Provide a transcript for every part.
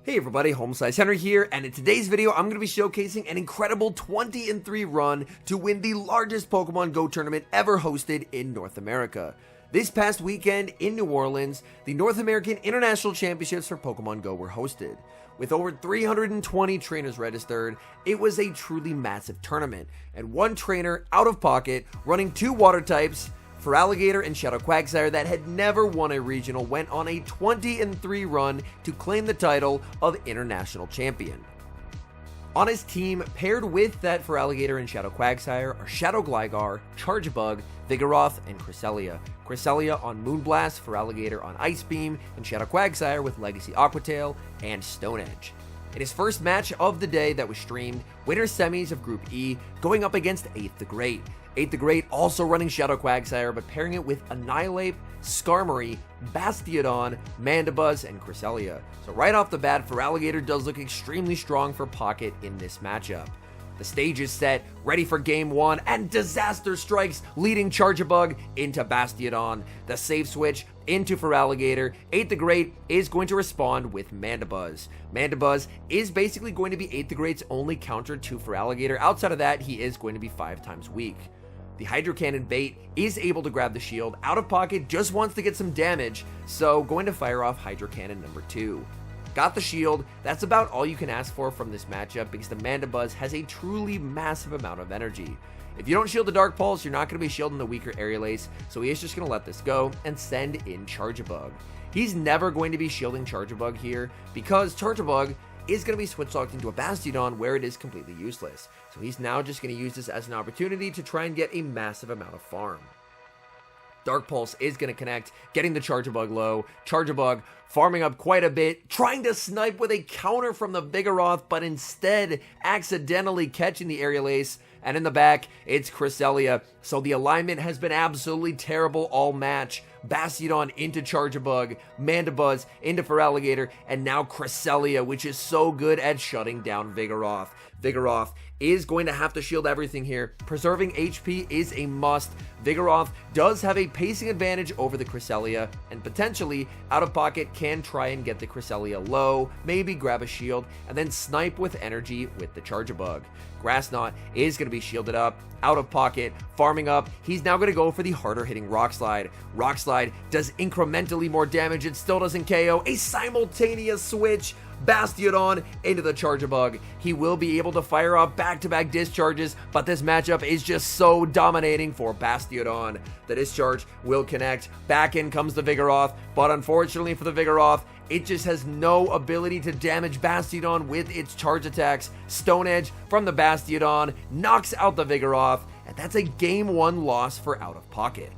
Hey everybody, HomeSliceHenry here, and in today's video, I'm going to be showcasing an incredible 20-3 run to win the largest Pokemon Go tournament ever hosted in North America. This past weekend in New Orleans, the North American International Championships for Pokemon Go were hosted. With over 320 trainers registered, it was a truly massive tournament, and one trainer out of pocket running two water types, Feraligatr and Shadow Quagsire, that had never won a regional, went on a 20-3 run to claim the title of International Champion. On his team, paired with that Feraligatr and Shadow Quagsire, are Shadow Gligar, Charjabug, Vigoroth, and Cresselia. Cresselia on Moonblast, Feraligatr on Ice Beam, and Shadow Quagsire with Legacy Aquatail and Stone Edge. In his first match of the day that was streamed, winner semis of Group E, going up against 8th the Great. 8th the Great also running Shadow Quagsire, but pairing it with Annihilate, Skarmory, Bastiodon, Mandibuzz, and Cresselia. So right off the bat, Feraligatr does look extremely strong for Pocket in this matchup. The stage is set, ready for game one, and disaster strikes, leading Charjabug into Bastiodon. The save switch into Feraligatr. 8th the Great is going to respond with Mandibuzz. Mandibuzz is basically going to be 8th the Great's only counter to Feraligatr. Outside of that, he is going to be 5 times weak. The Hydro Cannon bait is able to grab the shield. Out of pocket, just wants to get some damage, so going to fire off Hydro Cannon number 2. Got the shield. That's about all you can ask for from this matchup because the Mandibuzz has a truly massive amount of energy. If you don't shield the Dark Pulse, you're not going to be shielding the weaker Aerial Ace, so he is just going to let this go and send in Charjabug. He's never going to be shielding Charjabug here because Charjabug is going to be switch locked into a Bastiodon where it is completely useless. So he's now just going to use this as an opportunity to try and get a massive amount of farm. Dark Pulse is going to connect, getting the Charjabug low. Charjabug farming up quite a bit, trying to snipe with a counter from the Vigoroth, but instead accidentally catching the Aerial Ace. And in the back, it's Cresselia. So the alignment has been absolutely terrible all match. Bastiodon into Charjabug, Mandibuzz into Feraligatr, and now Cresselia, which is so good at shutting down Vigoroth. Vigoroth is going to have to shield everything here. Preserving HP is a must. Vigoroth does have a pacing advantage over the Cresselia, and potentially out of pocket can try and get the Cresselia low, maybe grab a shield, and then snipe with energy with the Charjabug. Grassnot is going to be shielded up, out of pocket, farming up. He's now going to go for the harder hitting Rock Slide. Rock Slide does incrementally more damage. It still doesn't KO. A simultaneous switch. Bastiodon into the Charjabug. He will be able to fire off back-to-back discharges, but this matchup is just so dominating for Bastiodon. The discharge will connect. Back in comes the Vigoroth, but unfortunately for the Vigoroth, it just has no ability to damage Bastiodon with its charge attacks. Stone Edge from the Bastiodon knocks out the Vigoroth, and that's a game 1 loss for out of pocket.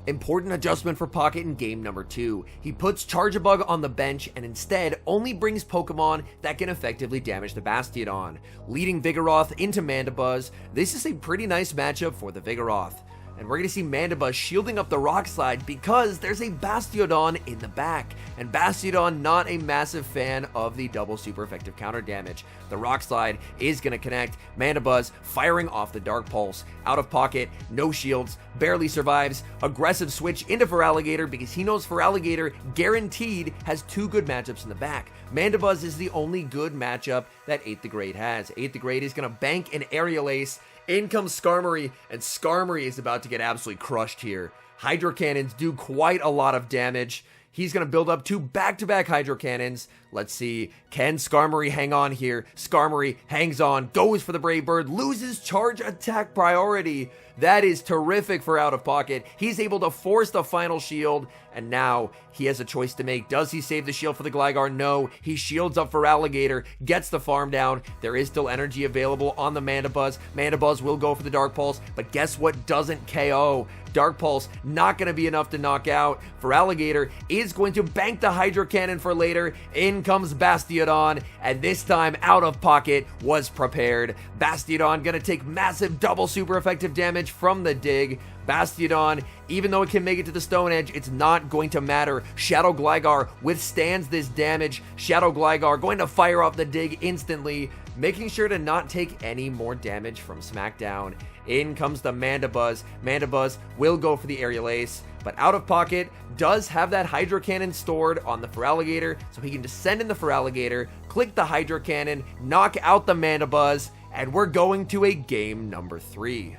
Important adjustment for Pocket in game number 2. He puts Charjabug on the bench and instead only brings Pokemon that can effectively damage the Bastiodon. Leading Vigoroth into Mandibuzz, this is a pretty nice matchup for the Vigoroth. And we're going to see Mandibuzz shielding up the Rock Slide because there's a Bastiodon in the back. And Bastiodon not a massive fan of the double super effective counter damage. The Rock Slide is going to connect. Mandibuzz firing off the Dark Pulse. Out of pocket, no shields, barely survives. Aggressive switch into Feraligatr because he knows Feraligatr guaranteed has 2 good matchups in the back. Mandibuzz is the only good matchup that 8th the Great has. 8th the Great is going to bank an Aerial Ace. In comes Skarmory, and Skarmory is about to get absolutely crushed here. Hydro Cannons do quite a lot of damage. He's going to build up 2 back-to-back Hydro Cannons. Let's see, can Skarmory hang on here? Skarmory hangs on, goes for the Brave Bird, loses charge attack priority. That is terrific for out of pocket. He's able to force the final shield, and now he has a choice to make. Does he save the shield for the Gligar? No. He shields up Feraligatr, gets the farm down. There is still energy available on the Mandibuzz. Mandibuzz will go for the Dark Pulse, but guess what doesn't KO? Dark Pulse not going to be enough to knock out. Feraligatr is going to bank the Hydro Cannon for later. In comes Bastiodon, and this time out of pocket was prepared. Bastiodon going to take massive double super effective damage from the dig. Bastiodon, even though it can make it to the Stone Edge, it's not going to matter. Shadow Gligar withstands this damage. Shadow Gligar going to fire off the dig instantly, making sure to not take any more damage from Smackdown. In comes the Mandibuzz. Mandibuzz will go for the Aerial Ace, but Out of Pocket does have that Hydro Cannon stored on the Feraligatr, so he can descend in the Feraligatr, click the Hydro Cannon, knock out the Mandibuzz, and we're going to a game number 3.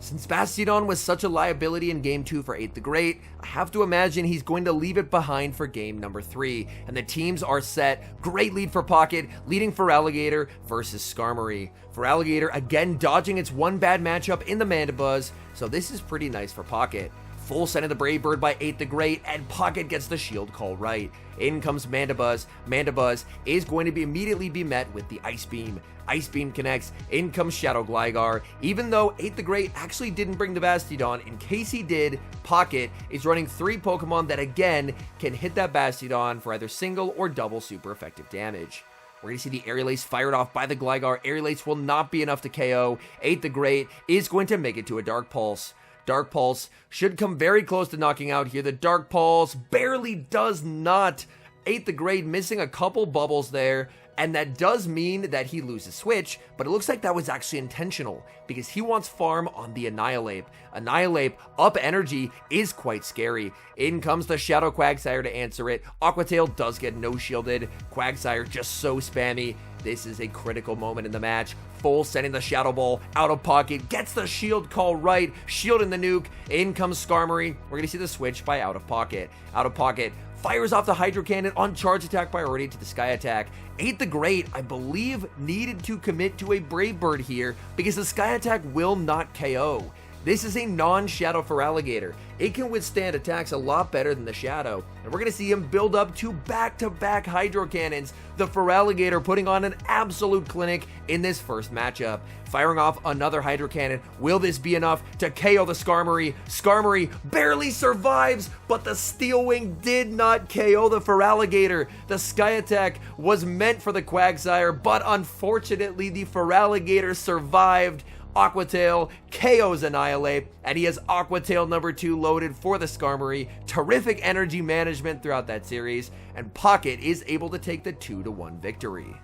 Since Bastiodon was such a liability in Game 2 for 8 the Great, I have to imagine he's going to leave it behind for Game number 3, and the teams are set. Great lead for Pocket, leading Feraligatr versus Skarmory. Feraligatr again dodging its one bad matchup in the Mandibuzz, so this is pretty nice for Pocket. Full send of the Brave Bird by 8 the Great, and Pocket gets the shield call right. In comes Mandibuzz. Mandibuzz is going to immediately be met with the Ice Beam. Ice Beam connects. In comes Shadow Gligar. Even though 8 the Great actually didn't bring the Bastiodon, in case he did, Pocket is running 3 Pokemon that again can hit that Bastiodon for either single or double super effective damage. We're going to see the Aerial Ace fired off by the Gligar. Aerial Ace will not be enough to KO. 8 the Great is going to make it to a Dark Pulse. Dark Pulse should come very close to knocking out here. The Dark Pulse barely does not. 8 the Great missing a couple bubbles there, and that does mean that he loses Switch, but it looks like that was actually intentional because he wants farm on the Annihilape. Annihilape up energy is quite scary. In comes the Shadow Quagsire to answer it. Aqua Tail does get no shielded. Quagsire just so spammy. This is a critical moment in the match. Full sending the Shadow Ball Out of Pocket, gets the shield call right, shielding the nuke. In comes Skarmory. We're going to see the switch by Out of Pocket. Out of Pocket fires off the Hydro Cannon on charge attack priority to the Sky Attack. 8 the Great, I believe, needed to commit to a Brave Bird here because the Sky Attack will not KO. This is a non-Shadow Feraligatr. It can withstand attacks a lot better than the Shadow, and we're going to see him build up to back-to-back Hydro Cannons. The Feraligatr putting on an absolute clinic in this first matchup. Firing off another Hydro Cannon. Will this be enough to KO the Skarmory? Skarmory barely survives, but the Steel Wing did not KO the Feraligatr. The Sky Attack was meant for the Quagsire, but unfortunately the Feraligatr survived. Aqua Tail KOs Annihilape, and he has Aqua Tail number 2 loaded for the Skarmory. Terrific energy management throughout that series, and Pocket is able to take the 2-1 victory.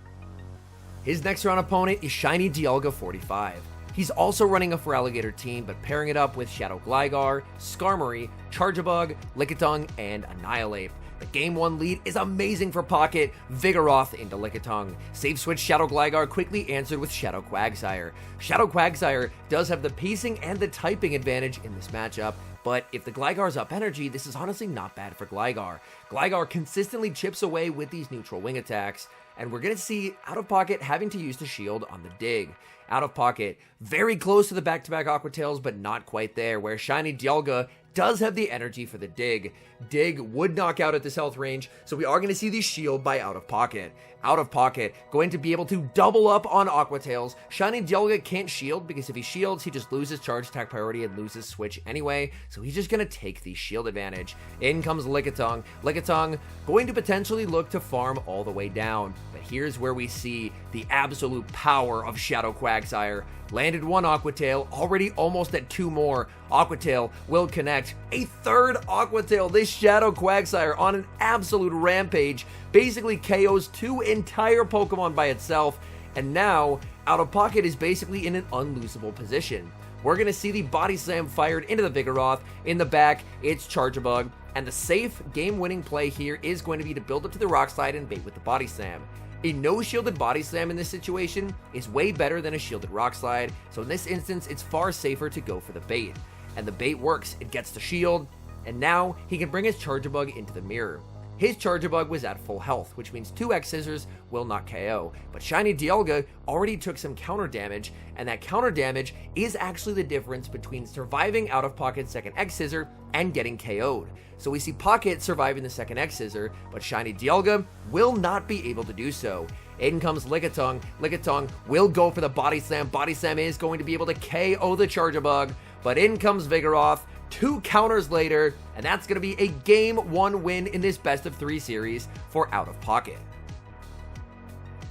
His next round opponent is Shiny Dialga 45. He's also running a Feraligatr team, but pairing it up with Shadow Gligar, Skarmory, Charjabug, Lickitung, and Annihilape. The Game 1 lead is amazing for Pocket. Vigoroth into Lickitung. Save switch Shadow Gligar quickly answered with Shadow Quagsire. Shadow Quagsire does have the pacing and the typing advantage in this matchup, but if the Gligar's up energy, this is honestly not bad for Gligar. Gligar consistently chips away with these neutral wing attacks, and we're going to see Out of Pocket having to use the shield on the dig. Out of Pocket, very close to the back-to-back Aqua Tails, but not quite there, where Shiny Dialga does have the energy for the dig. Dig would knock out at this health range, so we are going to see the shield by Out of Pocket. Out of Pocket going to be able to double up on Aqua Tails. Shiny Dialga can't shield because if he shields, he just loses charge attack priority and loses switch anyway, so he's just going to take the shield advantage. In comes Lickitung. Lickitung going to potentially look to farm all the way down, but here's where we see the absolute power of Shadow Quagsire. Landed 1 Aqua Tail, already almost at 2 more. Aqua Tail will connect. A 3rd Aqua Tail. This Shadow Quagsire on an absolute rampage basically KOs 2 entire Pokemon by itself, and now Out of Pocket is basically in an unlosable position. We're going to see the Body Slam fired into the Vigoroth. In the back, it's Charjabug, and the safe game-winning play here is going to be to build up to the Rock Slide and bait with the Body Slam. A no-shielded Body Slam in this situation is way better than a shielded Rock Slide, so in this instance, it's far safer to go for the bait. And the bait works, it gets the shield, and now he can bring his Charjabug into the mirror. His Charjabug was at full health, which means 2 X Scissors will not KO, but Shiny Dialga already took some counter damage, and that counter damage is actually the difference between surviving Out of Pocket's second X Scissor and getting KO'd. So we see Pocket surviving the second X Scissor, but Shiny Dialga will not be able to do so. In comes Lickitung. Lickitung will go for the Body Slam. Body Slam is going to be able to KO the Charjabug, but in comes Vigoroth. 2 counters later, and that's going to be a Game 1 win in this best of 3 series for Out of Pocket.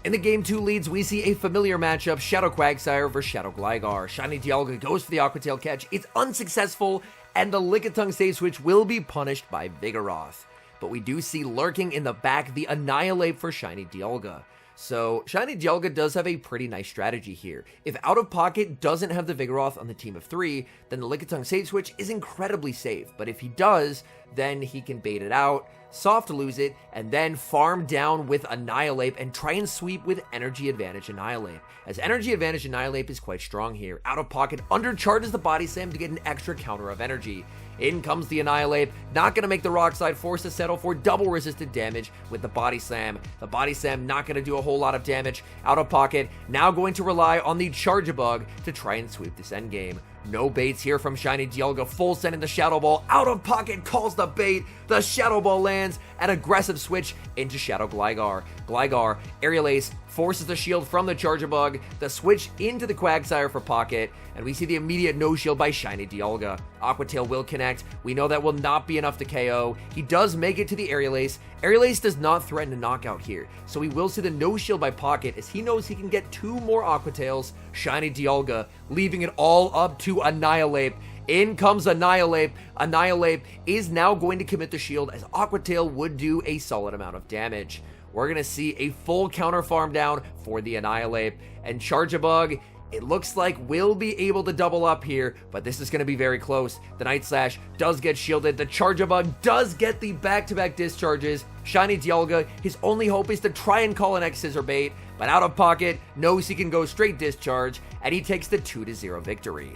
In the Game 2 leads, we see a familiar matchup, Shadow Quagsire versus Shadow Gligar. Shiny Dialga goes for the Aqua Tail catch. It's unsuccessful, and the Lickitung save switch will be punished by Vigoroth. But we do see lurking in the back the Annihilate for Shiny Dialga. So, Shiny Dialga does have a pretty nice strategy here. If Out of Pocket doesn't have the Vigoroth on the team of 3, then the Lickitung save switch is incredibly safe. But if he does, then he can bait it out, soft lose it, and then farm down with Annihilate and try and sweep with Energy Advantage Annihilate. As Energy Advantage Annihilate is quite strong here. Out of Pocket undercharges the Body Slam to get an extra counter of energy. In comes the Annihilate, not going to make the Rock Slide, forced to settle for double resisted damage with the Body Slam. The Body Slam not going to do a whole lot of damage. Out of Pocket, now going to rely on the Charge-a-Bug to try and sweep this endgame. No baits here from Shiny Dialga, full send in the Shadow Ball. Out of Pocket calls the bait, the Shadow Ball lands, an aggressive switch into Shadow Gligar. Gligar, Aerial Ace, forces the shield from the Charge-a-Bug, the switch into the Quagsire for Pocket, and we see the immediate no shield by Shiny Dialga. Aqua Tail will connect, we know that will not be enough to KO. He does make it to the Aerial Ace. Aerial Ace does not threaten a knockout here, so we will see the no shield by Pocket as he knows he can get 2 more Aqua Tails. Shiny Dialga leaving it all up to Annihilate. In comes Annihilate. Annihilate is now going to commit the shield as Aqua Tail would do a solid amount of damage. We're going to see a full counter farm down for the Annihilate, and Charge-a-Bug, it looks like we'll be able to double up here, but this is going to be very close. The Night Slash does get shielded. The Charge-a-Bug does get the back-to-back discharges. Shiny Dialga, his only hope is to try and call an X-Scissor bait, but Out of Pocket knows he can go straight discharge, and he takes the 2-0 victory.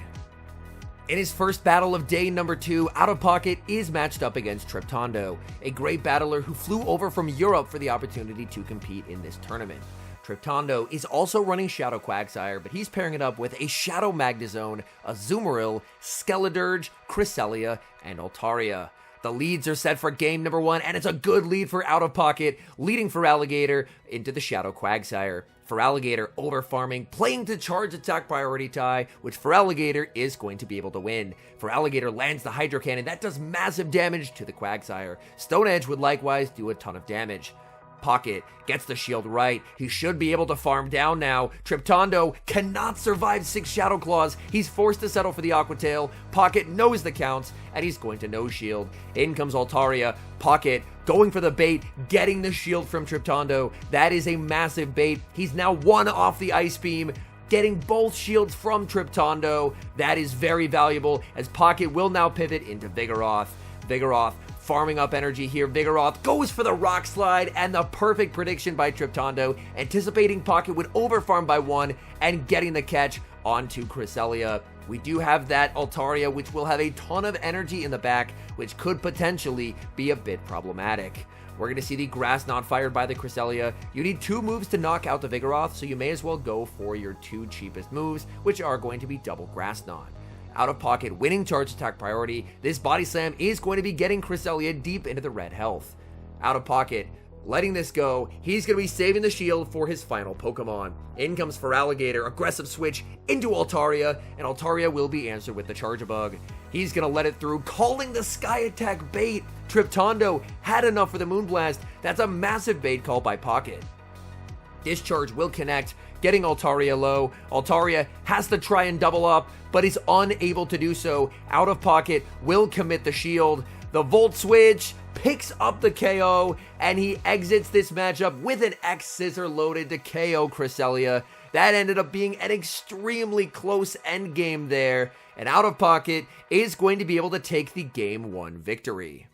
In his first battle of day number 2, Out of Pocket is matched up against Triptondo, a great battler who flew over from Europe for the opportunity to compete in this tournament. Triptondo is also running Shadow Quagsire, but he's pairing it up with a Shadow Magnezone, a Azumarill, Skeledirge, Cresselia, and Altaria. The leads are set for game number 1, and it's a good lead for Out of Pocket, leading Feraligatr into the Shadow Quagsire. Feraligatr over farming, playing to charge attack priority tie, which Feraligatr is going to be able to win. Feraligatr lands the Hydro Cannon, that does massive damage to the Quagsire. Stone Edge would likewise do a ton of damage. Pocket gets the shield right. He should be able to farm down now. Triptondo cannot survive 6 Shadow Claws. He's forced to settle for the Aqua Tail. Pocket knows the counts, and he's going to no shield. In comes Altaria. Pocket going for the bait, getting the shield from Triptondo. That is a massive bait. He's now 1 off the Ice Beam, getting both shields from Triptondo. That is very valuable, as Pocket will now pivot into Vigoroth. Vigoroth farming up energy here. Vigoroth goes for the Rock Slide, and the perfect prediction by Triptondo, anticipating Pocket would overfarm by 1 and getting the catch onto Cresselia. We do have that Altaria, which will have a ton of energy in the back, which could potentially be a bit problematic. We're going to see the Grass Knot fired by the Cresselia. You need 2 moves to knock out the Vigoroth, so you may as well go for your 2 cheapest moves, which are going to be double Grass Knot. Out of Pocket winning charge attack priority. This Body Slam is going to be getting Cresselia deep into the red health. Out of Pocket letting this go. He's going to be saving the shield for his final Pokemon. In comes Feraligatr, aggressive switch into Altaria, and Altaria will be answered with the Charge-a-Bug. He's going to let it through, calling the Sky Attack bait. Triptondo had enough for the Moonblast. That's a massive bait call by Pocket. Discharge will connect, getting Altaria low. Altaria has to try and double up, but is unable to do so. Out of Pocket will commit the shield. The Volt Switch picks up the KO, and he exits this matchup with an X-Scissor loaded to KO Cresselia. That ended up being an extremely close endgame there, and Out of Pocket is going to be able to take the Game 1 victory.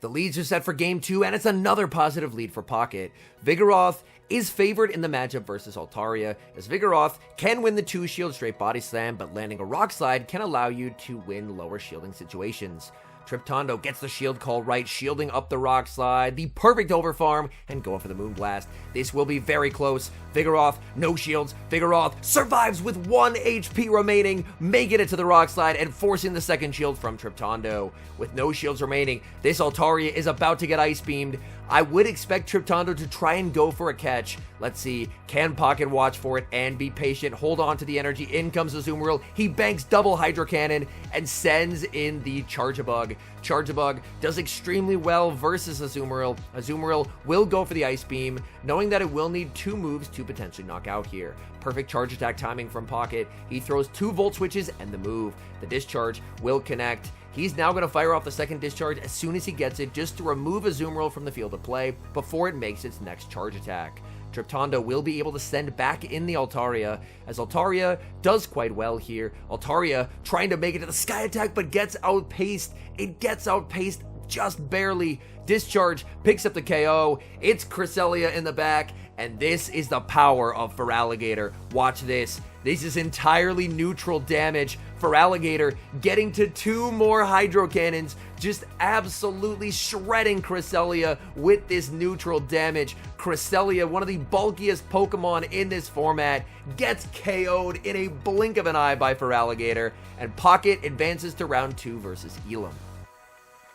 The leads are set for Game 2, and it's another positive lead for Pocket. Vigoroth is favored in the matchup versus Altaria, as Vigoroth can win the 2 shield straight Body Slam, but landing a Rock Slide can allow you to win lower shielding situations. Triptondo gets the shield call right, shielding up the Rock Slide, the perfect overfarm, and going for the Moonblast. This will be very close. Vigoroth, no shields. Vigoroth survives with 1 HP remaining, making it to the Rock Slide and forcing the second shield from Triptondo. With no shields remaining, this Altaria is about to get Ice Beamed. I would expect Triptondo to try and go for a catch. Let's see, can Pocket watch for it and be patient, hold on to the energy. In comes the Azumarill. He banks double Hydro Cannon and sends in the Charjabug. Charjabug does extremely well versus Azumarill. Azumarill will go for the Ice Beam, knowing that it will need 2 moves to potentially knock out here. Perfect charge attack timing from Pocket. He throws 2 Volt Switches and the move. The Discharge will connect. He's now going to fire off the second Discharge as soon as he gets it, just to remove Azumarill from the field of play before it makes its next charge attack. Triptondo will be able to send back in the Altaria, as Altaria does quite well here. Altaria trying to make it to the Sky Attack, but gets outpaced. It gets outpaced just barely. Discharge picks up the KO. It's Cresselia in the back, and this is the power of Feraligatr. Watch this. This is entirely neutral damage. Feraligatr getting to 2 more Hydro Cannons, just absolutely shredding Cresselia with this neutral damage. Cresselia, one of the bulkiest Pokemon in this format, gets KO'd in a blink of an eye by Feraligatr, and Pocket advances to round 2 versus Elam.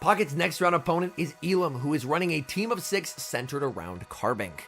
Pocket's next round opponent is Elam, who is running a team of 6 centered around Carbink.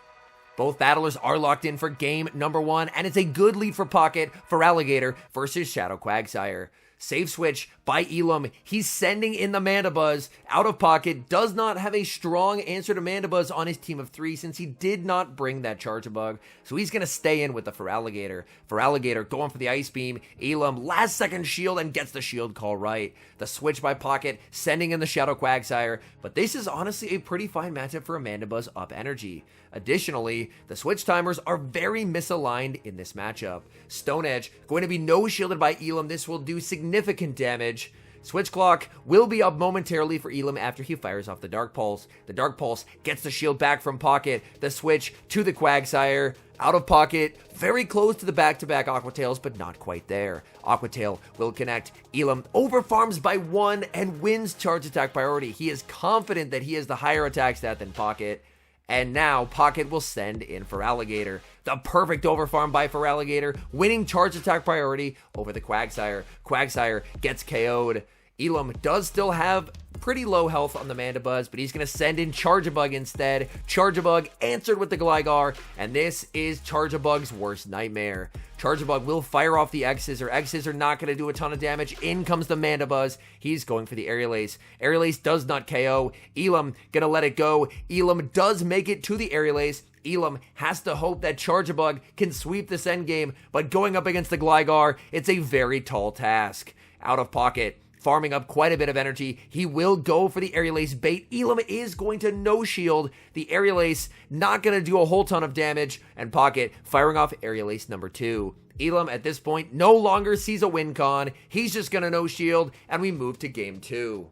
Both battlers are locked in for game number 1, and it's a good lead for Pocket, Feraligatr versus Shadow Quagsire. Save switch by Elam. He's sending in the Mandibuzz. Out of Pocket does not have a strong answer to Mandibuzz on his team of 3 since he did not bring that Charjabug. So he's going to stay in with the Feraligatr. Feraligatr going for the Ice Beam. Elam last second shield and gets the shield call right. The switch by Pocket sending in the Shadow Quagsire. But this is honestly a pretty fine matchup for a Mandibuzz up energy. Additionally, the switch timers are very misaligned in this matchup. Stone Edge going to be no shielded by Elam. This will do significant damage. Switch Clock will be up momentarily for Elam after he fires off the Dark Pulse. The Dark Pulse gets the shield back from Pocket. The switch to the Quagsire. Out of Pocket, very close to the back-to-back Aqua Tails, but not quite there. Aqua Tail will connect. Elam overfarms by 1 and wins charge attack priority. He is confident that he has the higher attack stat than Pocket. And now Pocket will send in Feraligatr. The perfect overfarm by Feraligatr, winning charge attack priority over the Quagsire. Quagsire gets KO'd. Elam does still have pretty low health on the Mandibuzz, but he's going to send in Charjabug instead. Charjabug answered with the Gligar, and this is Charjabug's worst nightmare. Charjabug will fire off the X-Scissor. X-Scissor not going to do a ton of damage. In comes the Mandibuzz. He's going for the Aerial Ace. Aerial Ace does not KO. Elam going to let it go. Elam does make it to the Aerial Ace. Elam has to hope that Charjabug can sweep this endgame, but going up against the Gligar, it's a very tall task. Out of Pocket, farming up quite a bit of energy. He will go for the Aerial Ace bait. Elam is going to no shield. The Aerial Ace not going to do a whole ton of damage, and Pocket firing off Aerial Ace number 2. Elam at this point no longer sees a win con. He's just going to no shield, and we move to game 2.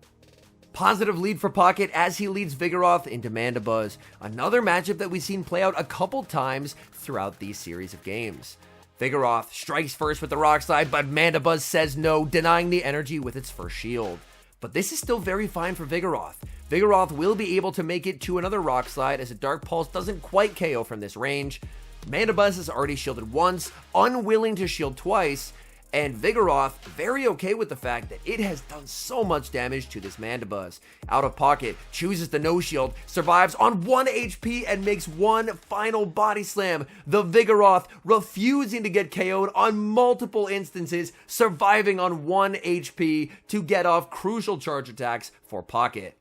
Positive lead for Pocket as he leads Vigoroth into Mandibuzz. Another matchup that we've seen play out a couple times throughout these series of games. Vigoroth strikes first with the Rock Slide, but Mandibuzz says no, denying the energy with its first shield. But this is still very fine for Vigoroth. Vigoroth will be able to make it to another Rock Slide as a Dark Pulse doesn't quite KO from this range. Mandibuzz has already shielded once, unwilling to shield twice, and Vigoroth very okay with the fact that it has done so much damage to this Mandibuzz. Out of Pocket, chooses the no shield, survives on 1 HP and makes one final body slam. The Vigoroth refusing to get KO'd on multiple instances, surviving on 1 HP to get off crucial charge attacks for Pocket.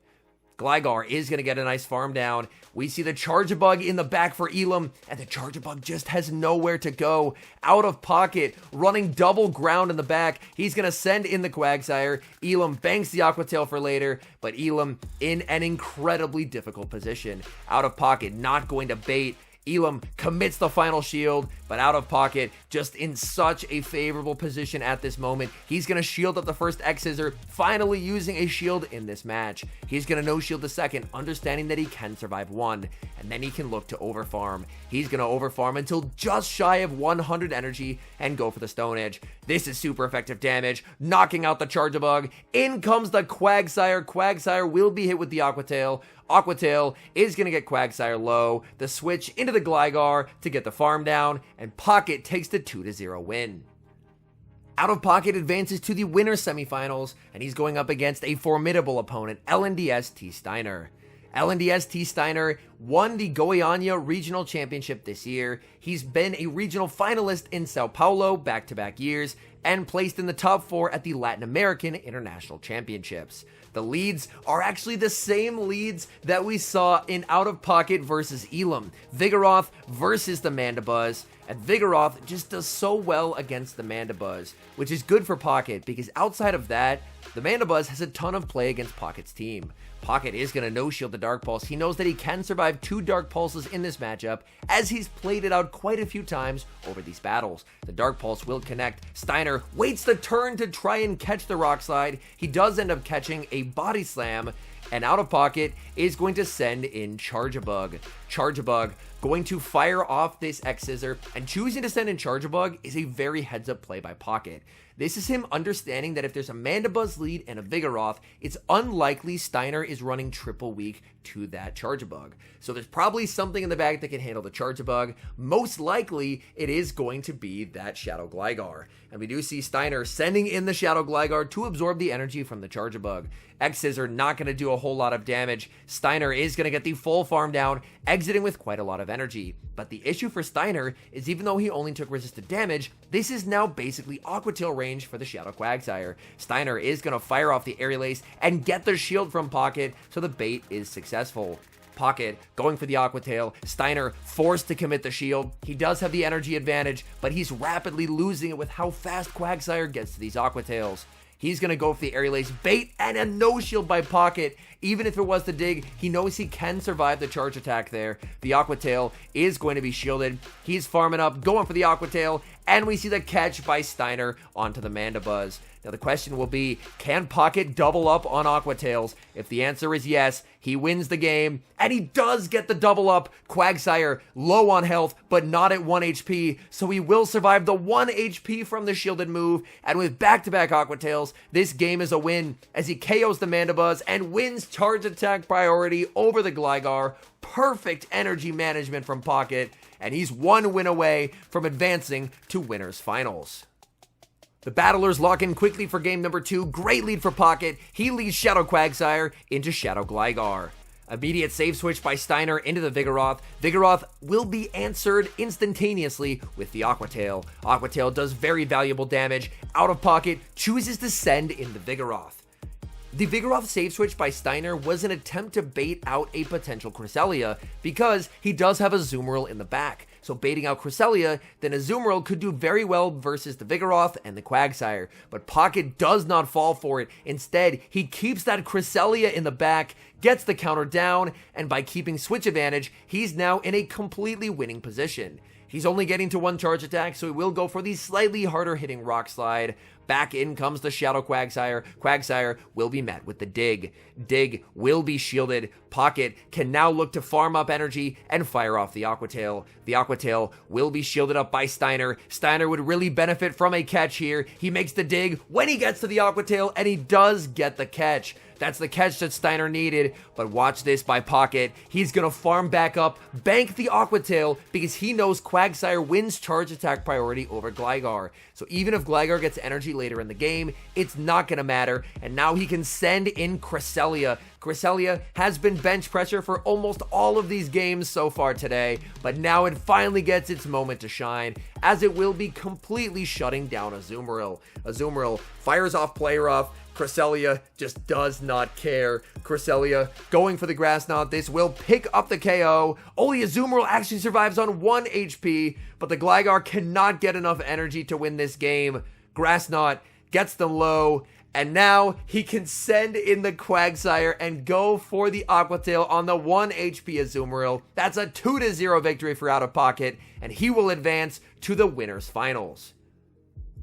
Gligar is going to get a nice farm down. We see the Charjabug in the back for Elam, and the Charjabug just has nowhere to go. Out of Pocket, running double ground in the back. He's going to send in the Quagsire. Elam banks the Aqua Tail for later, but Elam in an incredibly difficult position. Out of Pocket, not going to bait. Elam commits the final shield, but Out of Pocket just in such a favorable position at this moment. He's going to shield up the first X-Scissor, finally using a shield in this match. He's going to no shield the second, understanding that he can survive one, and then he can look to overfarm. He's going to overfarm until just shy of 100 energy and go for the Stone Edge. This is super effective damage, knocking out the Charjabug. In comes the Quagsire. Quagsire will be hit with the Aqua Tail. Aqua Tail is going to get Quagsire low. The switch into the Gligar to get the farm down, and Pocket takes the 2-0 win. Out of Pocket advances to the winner semifinals, and he's going up against a formidable opponent, LNDS T. Steiner. LNDST Steiner won the Goiânia Regional Championship this year. He's been a regional finalist in Sao Paulo back-to-back years and placed in the top 4 at the Latin American International Championships. The leads are actually the same leads that we saw in Out of Pocket versus Elam. Vigoroth versus the Mandibuzz, and Vigoroth just does so well against the Mandibuzz, which is good for Pocket because outside of that, the Mandibuzz has a ton of play against Pocket's team. Pocket is going to no-shield the Dark Pulse. He knows that he can survive 2 Dark Pulses in this matchup, as he's played it out quite a few times over these battles. The Dark Pulse will connect. Steiner waits the turn to try and catch the Rock Slide. He does end up catching a Body Slam, and Out of Pocket is going to send in Charjabug. Charjabug going to fire off this X-Scissor, and choosing to send in Charjabug is a very heads-up play by Pocket. This is him understanding that if there's a Mandibuzz lead and a Vigoroth, it's unlikely Steiner is running triple weak to that Charjabug. So there's probably something in the bag that can handle the Charjabug. Most likely, it is going to be that Shadow Gligar. And we do see Steiner sending in the Shadow Gligar to absorb the energy from the Charjabug. X-Scissor not going to do a whole lot of damage. Steiner is going to get the full farm down, exiting with quite a lot of energy. But the issue for Steiner is even though he only took resisted damage, this is now basically Aqua Tail range for the Shadow Quagsire. Steiner is going to fire off the Aerial Ace and get the shield from Pocket, so the bait is successful. Pocket going for the Aqua Tail. Steiner forced to commit the shield. He does have the energy advantage, but he's rapidly losing it with how fast Quagsire gets to these Aqua Tails. He's going to go for the Aerial Ace bait and a no-shield by Pocket. Even if it was the dig, he knows he can survive the charge attack there. The Aqua Tail is going to be shielded. He's farming up, going for the Aqua Tail, and we see the catch by Steiner onto the Mandibuzz. Now the question will be, can Pocket double up on Aqua Tails? If the answer is yes, he wins the game, and he does get the double up. Quagsire low on health, but not at 1 HP, so he will survive the 1 HP from the shielded move, and with back-to-back Aqua Tails, this game is a win, as he KOs the Mandibuzz and wins charge attack priority over the Gligar. Perfect energy management from Pocket, and he's 1 win away from advancing to Winners Finals. The battlers lock in quickly for game number 2. Great lead for Pocket. He leads Shadow Quagsire into Shadow Gligar. Immediate save switch by Steiner into the Vigoroth. Vigoroth will be answered instantaneously with the Aqua Tail. Aqua Tail does very valuable damage. Out of Pocket chooses to send in the Vigoroth. The Vigoroth save switch by Steiner was an attempt to bait out a potential Cresselia because he does have a Azumarill in the back. So baiting out Cresselia, then Azumarill could do very well versus the Vigoroth and the Quagsire. But Pocket does not fall for it. Instead, he keeps that Cresselia in the back, gets the counter down, and by keeping switch advantage, he's now in a completely winning position. He's only getting to 1 charge attack, so he will go for the slightly harder hitting Rock Slide. Back in comes the Shadow Quagsire. Quagsire will be met with the Dig. Dig will be shielded. Pocket can now look to farm up energy and fire off the Aqua Tail. The Aqua Tail will be shielded up by Steiner. Steiner would really benefit from a catch here. He makes the Dig when he gets to the Aqua Tail, and he does get the catch. That's the catch that Steiner needed, but watch this by Pocket. He's going to farm back up, bank the Aqua Tail, because he knows Quagsire wins charge attack priority over Gligar. So even if Gligar gets energy later in the game, it's not going to matter, and now he can send in Cresselia. Cresselia has been bench pressure for almost all of these games so far today, but now it finally gets its moment to shine, as it will be completely shutting down Azumarill. Azumarill fires off Play Rough. Cresselia just does not care. Cresselia going for the Grass Knot. This will pick up the KO. Only Azumarill actually survives on 1 HP, but the Gligar cannot get enough energy to win this game. Grass Knot gets them low, and now he can send in the Quagsire and go for the Aqua Tail on the 1 HP Azumarill. That's a 2-0 victory for Out of Pocket, and he will advance to the Winners Finals.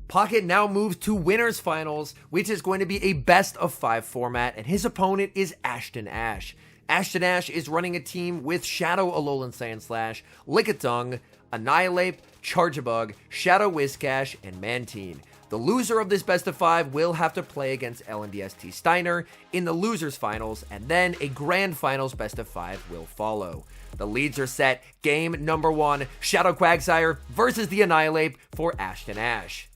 Pocket now moves to Winners Finals, which is going to be a best-of-5 format, and his opponent is Ashton Ash. Ashton Ash is running a team with Shadow Alolan Sandslash, Lickitung, Annihilate, Charjabug, Shadow Whiscash, and Mantine. The loser of this best-of-5 will have to play against LNDST Steiner in the Losers Finals, and then a Grand Finals best-of-5 will follow. The leads are set. Game number 1, Shadow Quagsire versus the Annihilate for Ashton Ash.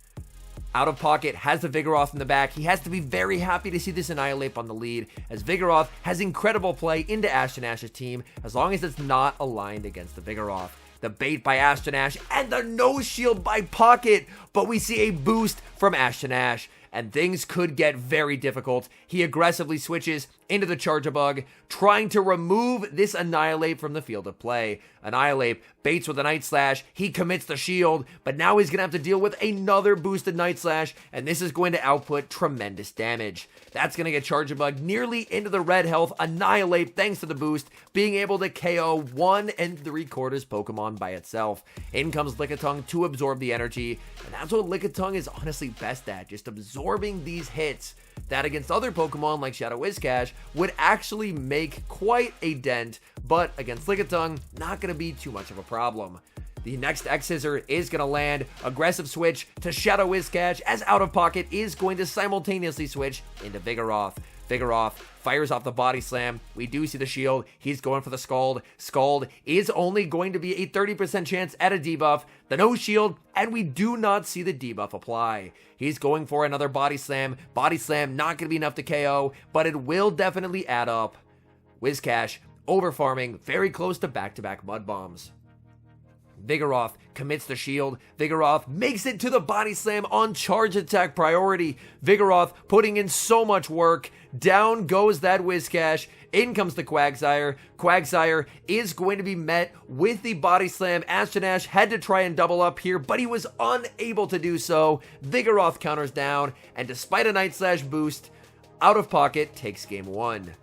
Out of Pocket has the Vigoroth in the back. He has to be very happy to see this Annihilate on the lead, as Vigoroth has incredible play into Ashtonash's team, as long as it's not aligned against the Vigoroth. The bait by Ashtonash and the no shield by Pocket, but we see a boost from Ashtonash, and things could get very difficult. He aggressively switches into the Charjabug, trying to remove this Annihilate from the field of play. Annihilate baits with a Night Slash, he commits the shield, but now he's going to have to deal with another boosted Night Slash, and this is going to output tremendous damage. That's going to get Charjabug nearly into the red health. Annihilate, thanks to the boost, being able to KO 1 3/4 Pokemon by itself. In comes Lickitung to absorb the energy, and that's what Lickitung is honestly best at, just absorbing these hits that against other Pokemon like Shadow Whiscash would actually make quite a dent, but against Lickitung, not going to be too much of a problem. The next X-Scissor is going to land. Aggressive switch to Shadow Whiscash, as Out of Pocket is going to simultaneously switch into Vigoroth. Vigoroth fires off the Body Slam. We do see the shield. He's going for the Scald. Scald is only going to be a 30% chance at a debuff. The no shield, and we do not see the debuff apply. He's going for another Body Slam. Body Slam not going to be enough to KO, but it will definitely add up. Whiscash over-farming, very close to back-to-back Mud Bombs. Vigoroth commits the shield. Vigoroth makes it to the Body Slam on charge attack priority. Vigoroth putting in so much work. Down goes that Whiscash. In comes the Quagsire. Quagsire is going to be met with the Body Slam. Ashtonash had to try and double up here, but he was unable to do so. Vigoroth counters down, and despite a Night Slash boost, Out of Pocket takes game 1.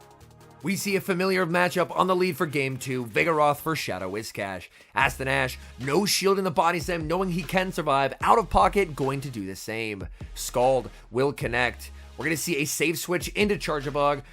We see a familiar matchup on the lead for Game 2, Vigoroth for Shadow Whiscash. Ashtonash, no shield in the Body Slam, knowing he can survive. Out of Pocket, going to do the same. Scald will connect. We're going to see a safe switch into Charjabug.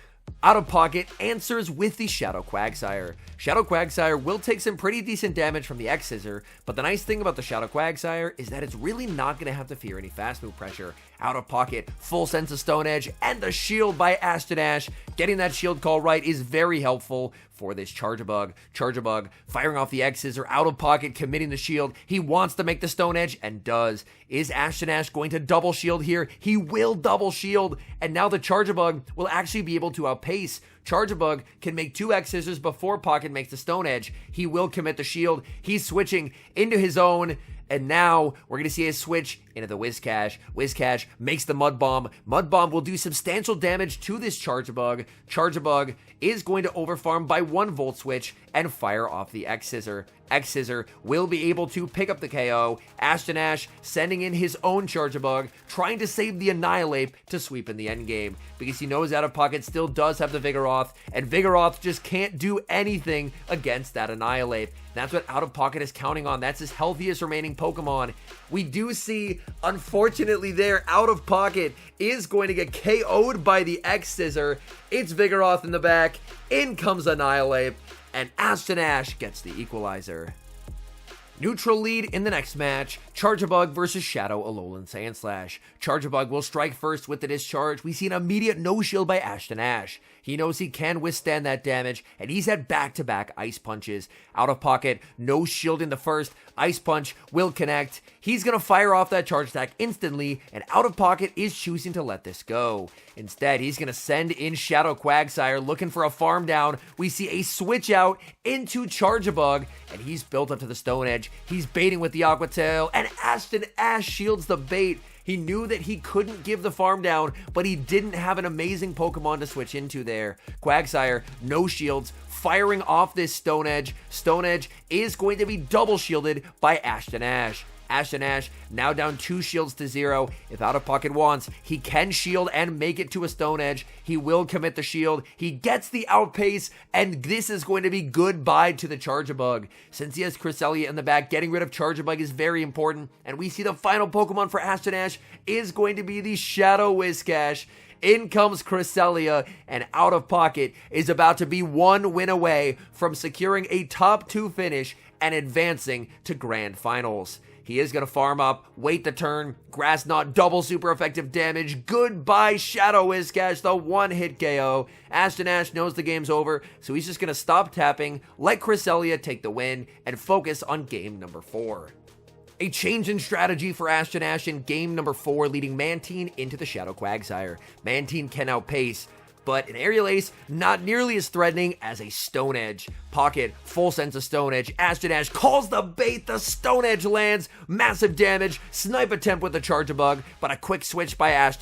Out of Pocket answers with the Shadow Quagsire. Shadow Quagsire will take some pretty decent damage from the X-Scissor, but the nice thing about the Shadow Quagsire is that it's really not going to have to fear any fast move pressure. Out of Pocket, full sense of Stone Edge, and the shield by Ashtonash. Getting that shield call right is very helpful for this Charjabug. Charjabug firing off the X-Scissor. Out of Pocket committing the shield. He wants to make the Stone Edge and does. Is Ashtonash going to double shield here? He will double shield, and now the Charjabug will actually be able to outpace. Charjabug can make 2 X-Scissors before Pocket makes the Stone Edge. He will commit the shield. He's switching into his own, and now we're going to see a switch into the Whiscash. Whiscash makes the Mud Bomb. Mud Bomb will do substantial damage to this Charjabug. Charjabug is going to overfarm by 1 Volt Switch and fire off the X-Scissor. X-Scissor will be able to pick up the KO. Ashtonash sending in his own Charjabug, trying to save the Annihilate to sweep in the endgame, because he knows Out of Pocket still does have the Vigoroth, and Vigoroth just can't do anything against that Annihilate. That's what Out of Pocket is counting on. That's his healthiest remaining Pokemon. We do see, unfortunately there, Out of Pocket is going to get KO'd by the X-Scissor. It's Vigoroth in the back. In comes Annihilate, and Ashtonash gets the equalizer. Neutral lead in the next match, Charjabug versus Shadow Alolan Sandslash. Charjabug will strike first with the discharge. We see an immediate no shield by Ashtonash. He knows he can withstand that damage, and he's had back-to-back Ice Punches. Out of Pocket, no shield in the first. Ice Punch will connect. He's going to fire off that charge attack instantly, and Out of Pocket is choosing to let this go. Instead, he's going to send in Shadow Quagsire, looking for a farm down. We see a switch out into Charjabug, and he's built up to the Stone Edge. He's baiting with the Aqua Tail, and Ashtonash shields the bait. He knew that he couldn't give the farm down, but he didn't have an amazing Pokemon to switch into there. Quagsire, no shields, firing off this Stone Edge. Stone Edge is going to be double shielded by Ashtonash. Ashtonash now down 2 shields to 0. If Out of Pocket wants, he can shield and make it to a Stone Edge. He will commit the shield. He gets the outpace, and this is going to be goodbye to the Charjabug. Since he has Cresselia in the back, getting rid of Charjabug is very important, and we see the final Pokemon for Ashtonash is going to be the Shadow Whiscash. In comes Cresselia, and Out of Pocket is about to be 1 win away from securing a top 2 finish and advancing to Grand Finals. He is going to farm up, wait the turn, Grass Knot, double super effective damage. Goodbye, Shadow Whiscash, the 1-hit KO. Ashtonash knows the game's over, so he's just going to stop tapping, let Cresselia take the win, and focus on game number 4. A change in strategy for Ash in game number 4, leading Mantine into the Shadow Quagsire. Mantine can outpace, but an Aerial Ace not nearly as threatening as a Stone Edge. Pocket, full sense of Stone Edge. Ash calls the bait. The Stone Edge lands. Massive damage. Snipe attempt with the Charge-a-Bug, but a quick switch by Ash,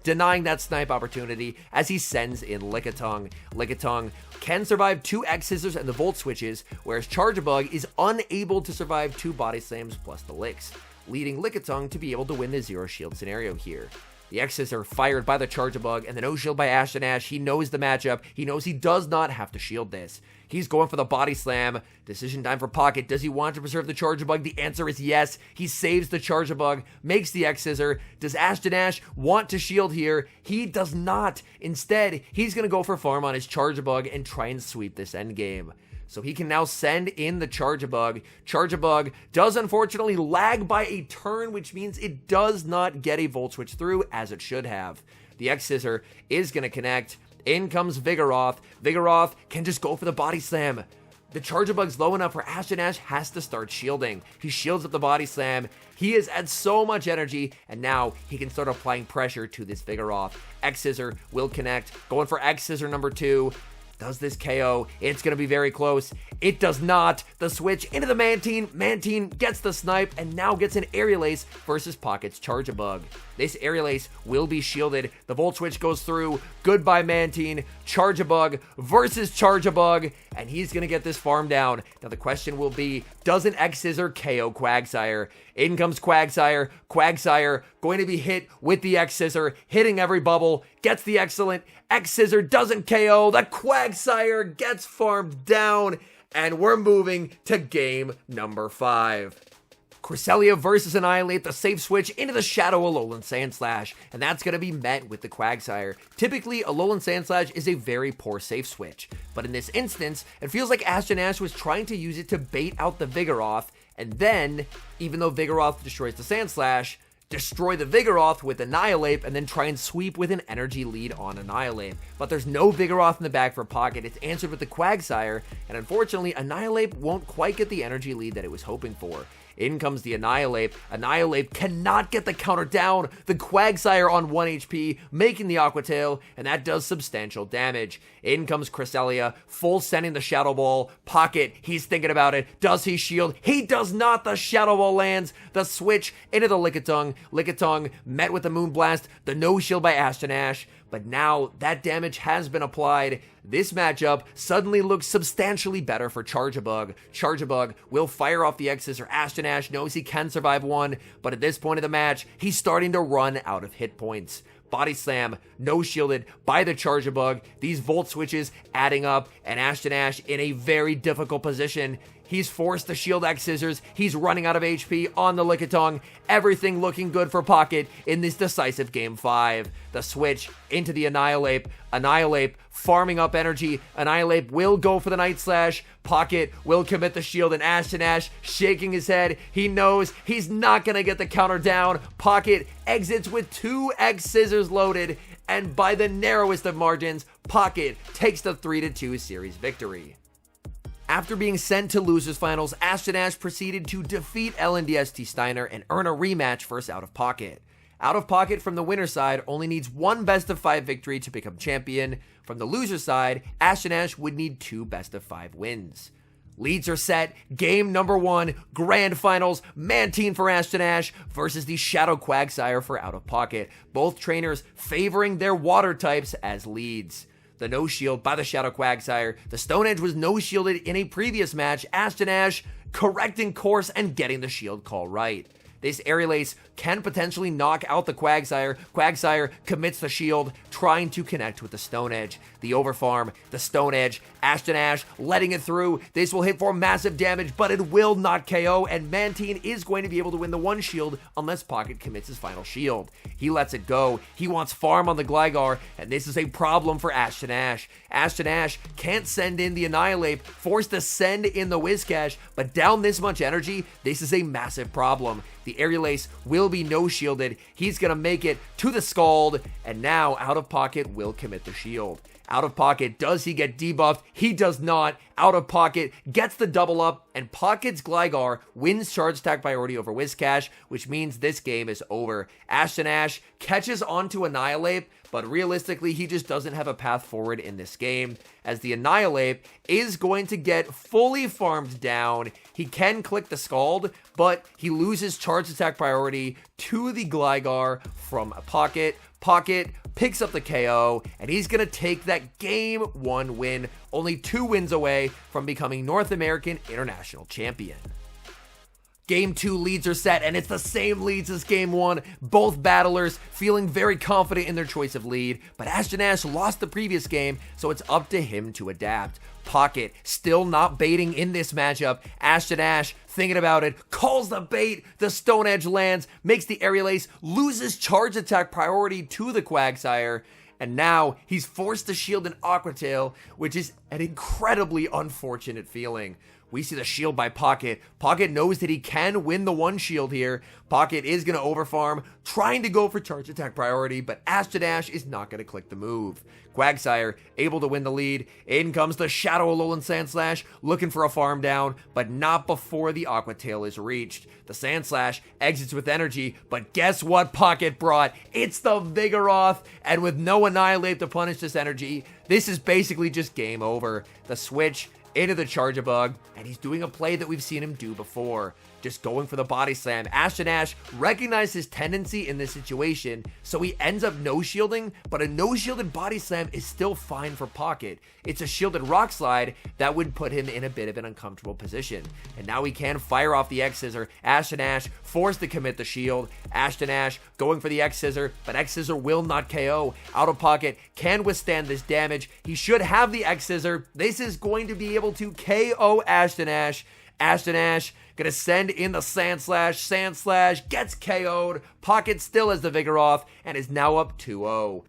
denying that snipe opportunity as he sends in Lickitung. Lickitung can survive 2 X-Scissors and the Volt switches, whereas Charge-a-Bug is unable to survive 2 Body Slams plus the Licks, leading Lickitung to be able to win the Zero Shield scenario here. The X's are fired by the Charge-a-Bug and the no shield by Ash. He knows the matchup. He knows he does not have to shield this. He's going for the Body Slam. Decision time for Pocket. Does he want to preserve the Charge-a-Bug? The answer is yes. He saves the Charge-a-Bug, makes the X-Scissor. Does Ash want to shield here? He does not. Instead, he's going to go for farm on his Charge-a-Bug and try and sweep this endgame. So he can now send in the Charge-a-Bug. Charge-a-Bug does unfortunately lag by a turn, which means it does not get a Volt Switch through as it should have. The X-Scissor is going to connect. In comes Vigoroth. Vigoroth can just go for the Body Slam. The Charge-a-Bug's low enough where Ash has to start shielding. He shields up the Body Slam. He is at so much energy, and now he can start applying pressure to this Vigoroth. X-Scissor will connect. Going for X-Scissor number 2. Does this KO? It's going to be very close. It does not. The switch into the Mantine. Mantine gets the snipe and now gets an Aerial Ace versus Pocket's Charge-a-Bug. This Aerial Ace will be shielded. The Volt Switch goes through. Goodbye, Mantine. Charge-a-Bug versus Charge-a-Bug, and he's going to get this farm down. Now the question will be, does an X-Scissor KO Quagsire? In comes Quagsire. Quagsire going to be hit with the X-Scissor, hitting every bubble, gets the excellent X-Scissor, doesn't KO. The Quagsire gets farmed down, and we're moving to game number 5. Cresselia versus Annihilate, the safe switch into the Shadow Alolan Sandslash, and that's going to be met with the Quagsire. Typically, Alolan Sandslash is a very poor safe switch, but in this instance, it feels like Ash was trying to use it to bait out the Vigoroth, and then, even though Vigoroth destroys the Sandslash, destroy the Vigoroth with Annihilate, and then try and sweep with an energy lead on Annihilate. But there's no Vigoroth in the bag for Pocket. It's answered with the Quagsire, and unfortunately, Annihilate won't quite get the energy lead that it was hoping for. In comes the Annihilate. Annihilate cannot get the counter down. The Quagsire on 1 HP, making the Aqua Tail, and that does substantial damage. In comes Cresselia, full sending the Shadow Ball. Pocket, he's thinking about it. Does he shield? He does not. The Shadow Ball lands. The switch into the Lickitung. Lickitung met with the Moonblast. The no shield by Ash. But now that damage has been applied. This matchup suddenly looks substantially better for Charge-a-Bug. Charge-a-Bug will fire off the X-Scissor. Ash knows he can survive one, but at this point of the match, he's starting to run out of hit points. Body Slam, no shielded by the Charge-a-Bug. These Volt switches adding up, and Ash in a very difficult position. He's forced to shield X-Scissors. He's running out of HP on the Lickitung. Everything looking good for Pocket in this decisive Game 5. The switch into the Annihilate. Annihilate farming up energy. Annihilate will go for the Night Slash. Pocket will commit the shield, and Ash shaking his head. He knows he's not going to get the counter down. Pocket exits with 2 X-Scissors loaded, and by the narrowest of margins, Pocket takes the 3-2 series victory. After being sent to losers finals, Ash proceeded to defeat LNDST Steiner and earn a rematch versus Out of Pocket. Out of Pocket from the winner side only needs 1 best of 5 victory to become champion. From the loser side, Ash would need 2 best of 5 wins. Leads are set. Game number 1, Grand Finals, Mantine for Ash versus the Shadow Quagsire for Out of Pocket. Both trainers favoring their water types as leads. The no shield by the Shadow Quagsire. The Stone Edge was no shielded in a previous match. Ash correcting course and getting the shield call right. This Aerial Ace can potentially knock out the Quagsire. Quagsire commits the shield, trying to connect with the Stone Edge. The overfarm, the Stone Edge, Ash letting it through. This will hit for massive damage, but it will not KO, and Mantine is going to be able to win the 1 shield unless Pocket commits his final shield. He lets it go. He wants farm on the Gligar, and this is a problem for Ash. Ash can't send in the Annihilate, forced to send in the Whiscash, but down this much energy, this is a massive problem. The Aerial Ace will be no shielded. He's going to make it to the Scald, and now Out of Pocket will commit the shield. Out of Pocket, does he get debuffed? He does not. Out of Pocket gets the double up, and Pocket's Gligar wins charge attack priority over Whiscash, which means this game is over. Ash catches onto Annihilate, but realistically, he just doesn't have a path forward in this game, as the Annihilate is going to get fully farmed down. He can click the Scald, but he loses charge attack priority to the Gligar from Pocket. Pocket picks up the KO, and he's going to take that Game 1 win, only 2 wins away from becoming North American International Champion. Game 2 leads are set, and it's the same leads as Game 1. Both battlers feeling very confident in their choice of lead, but Ash lost the previous game, so it's up to him to adapt. Pocket still not baiting in this matchup. Ash thinking about it, calls the bait, the Stone Edge lands, makes the Aerial Ace, loses charge attack priority to the Quagsire, and now he's forced to shield an Aqua Tail, which is an incredibly unfortunate feeling. We see the shield by Pocket. Pocket knows that he can win the one shield here. Pocket is going to overfarm, trying to go for charge attack priority, but Ash is not going to click the move. Quagsire able to win the lead. In comes the Shadow Alolan Sandslash, looking for a farm down, but not before the Aqua Tail is reached. The Sandslash exits with energy, but guess what Pocket brought? It's the Vigoroth, and with no Annihilate to punish this energy, this is basically just game over. The switch into the Charjabug, and he's doing a play that we've seen him do before, just going for the body slam. Ash recognized his tendency in this situation, so he ends up no-shielding, but a no-shielded body slam is still fine for Pocket. It's a shielded rock slide that would put him in a bit of an uncomfortable position, and now he can fire off the X-Scissor. Ash forced to commit the shield. Ash going for the X-Scissor, but X-Scissor will not KO. Out of Pocket can withstand this damage. He should have the X-Scissor. This is going to be able to KO Ash gonna send in the Sandslash gets KO'd. Pocket still has the Vigoroth and is now up 2-0.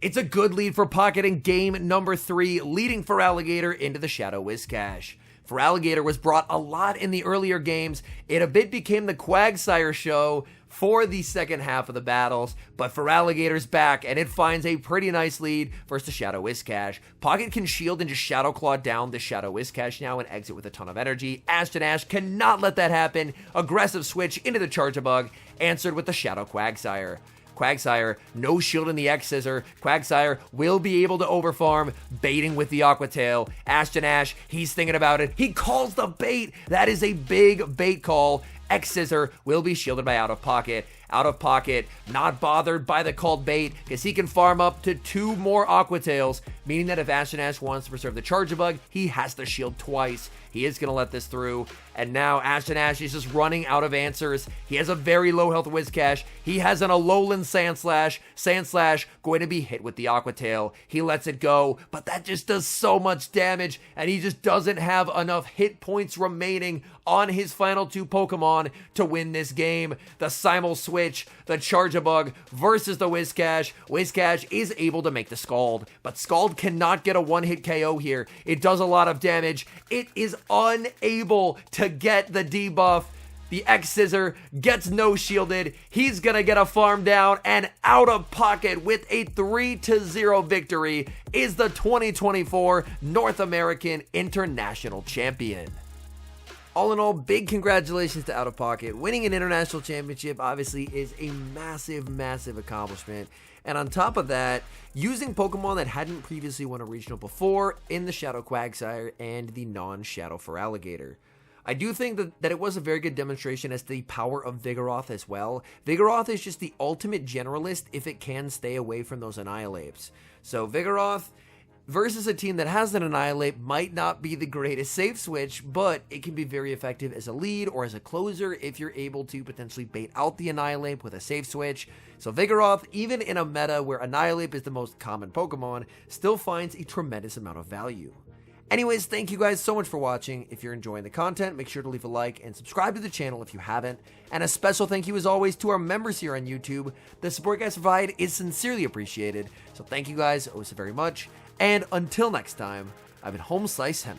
It's a good lead for Pocket in game number 3, leading Feraligatr into the Shadow Whiscash. Feraligatr was brought a lot in the earlier games. It a bit became the Quagsire show for the second half of the battles, but Feraligatr's back, and it finds a pretty nice lead versus the Shadow Whiscash. Pocket can shield and just Shadow Claw down the Shadow Whiscash now and exit with a ton of energy. Ash cannot let that happen. Aggressive switch into the Charjabug, answered with the Shadow Quagsire. Quagsire, no shield in the X-Scissor. Quagsire will be able to overfarm, baiting with the Aqua Tail. Ash, he's thinking about it. He calls the bait. That is a big bait call. X-Scissor will be shielded by Out of Pocket. Out of Pocket, not bothered by the called bait, because he can farm up to 2 more Aqua Tails, meaning that if Ash wants to preserve the Charjabug, he has to shield twice. He is going to let this through, and now Ash is just running out of answers. He has a very low health Whiscash. He has an Alolan Sandslash. Sandslash going to be hit with the Aqua Tail. He lets it go, but that just does so much damage, and he just doesn't have enough hit points remaining on his final 2 Pokemon to win this game. The Simul Switch, the Charjabug versus the Whiscash. Whiscash is able to make the Scald, but Scald cannot get a one-hit KO here. It does a lot of damage. It is unable to get the debuff. The X-Scissor gets no-shielded. He's gonna get a farm down, and Out of Pocket with a 3-0 victory is the 2024 North American International Champion. All in all, big congratulations to Out of Pocket. Winning an international championship obviously is a massive accomplishment. And on top of that, using Pokemon that hadn't previously won a regional before in the Shadow Quagsire and the non-Shadow Feraligatr. I do think that it was a very good demonstration as to the power of Vigoroth as well. Vigoroth is just the ultimate generalist if it can stay away from those Annihilates. So Vigoroth versus a team that has an Annihilate might not be the greatest safe switch, but it can be very effective as a lead or as a closer if you're able to potentially bait out the Annihilate with a safe switch. So Vigoroth, even in a meta where Annihilate is the most common Pokemon, still finds a tremendous amount of value. Anyways, thank you guys so much for watching. If you're enjoying the content, make sure to leave a like and subscribe to the channel if you haven't. And a special thank you as always to our members here on YouTube. The support you guys provide is sincerely appreciated. So thank you guys so very much. And until next time, I've been HomeSliceHenry.